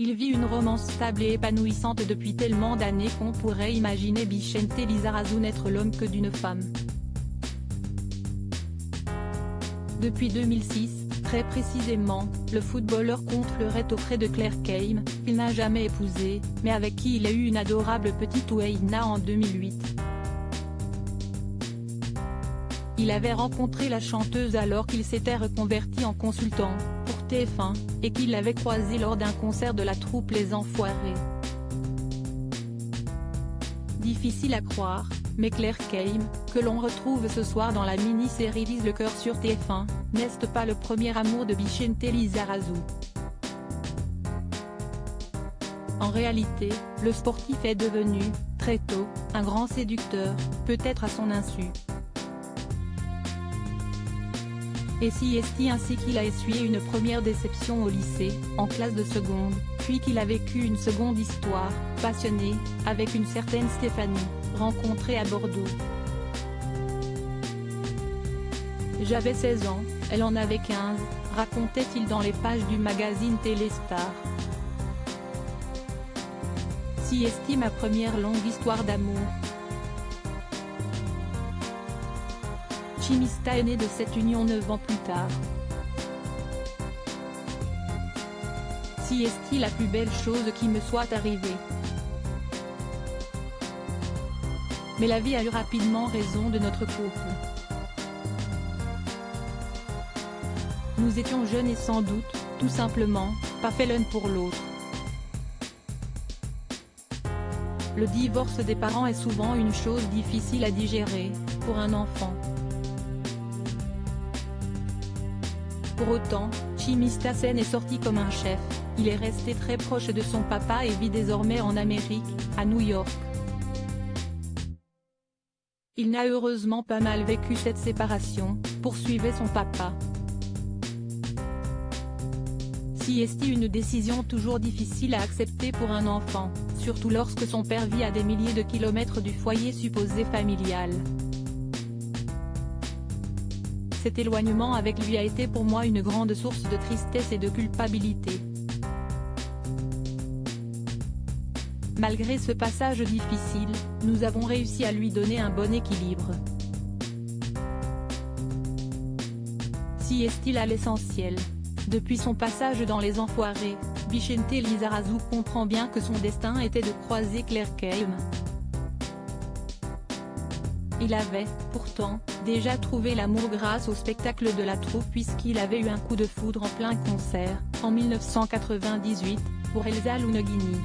Il vit une romance stable et épanouissante depuis tellement d'années qu'on pourrait imaginer Vicente Lizarazu n'être l'homme que d'une femme. Depuis 2006, très précisément, le footballeur conflerait auprès de Claire Keim, qu'il n'a jamais épousée, mais avec qui il a eu une adorable petite Oueina en 2008. Il avait rencontré la chanteuse alors qu'il s'était reconverti en consultant, pour TF1, et qu'il l'avait croisée lors d'un concert de la troupe Les Enfoirés. Difficile à croire, mais Claire Keim, que l'on retrouve ce soir dans la mini-série Lise le cœur sur TF1, n'est pas le premier amour de Vicente Lizarazu. En réalité, le sportif est devenu, très tôt, un grand séducteur, peut-être à son insu. Et si est ainsi qu'il a essuyé une première déception au lycée, en classe de seconde, puis qu'il a vécu une seconde histoire, passionnée, avec une certaine Stéphanie, rencontrée à Bordeaux. J'avais 16 ans, elle en avait 15, racontait-il dans les pages du magazine Téléstar. Si est ma première longue histoire d'amour. Chimista est né de cette union 9 ans plus tard. Si est la plus belle chose qui me soit arrivée. Mais la vie a eu rapidement raison de notre couple. Nous étions jeunes et sans doute, tout simplement, pas faits l'un pour l'autre. Le divorce des parents est souvent une chose difficile à digérer, pour un enfant. Pour autant, Chimista Sen est sorti comme un chef, il est resté très proche de son papa et vit désormais en Amérique, à New York. Il n'a heureusement pas mal vécu cette séparation, poursuivait son papa. Si est une décision toujours difficile à accepter pour un enfant, surtout lorsque son père vit à des milliers de kilomètres du foyer supposé familial. Cet éloignement avec lui a été pour moi une grande source de tristesse et de culpabilité. Malgré ce passage difficile, nous avons réussi à lui donner un bon équilibre. Si est-il à l'essentiel. Depuis son passage dans Les Enfoirés, Vicente Lizarazu comprend bien que son destin était de croiser Claire Keim. Il avait, pourtant, déjà trouvé l'amour grâce au spectacle de la troupe puisqu'il avait eu un coup de foudre en plein concert, en 1998, pour Elsa Lunogini.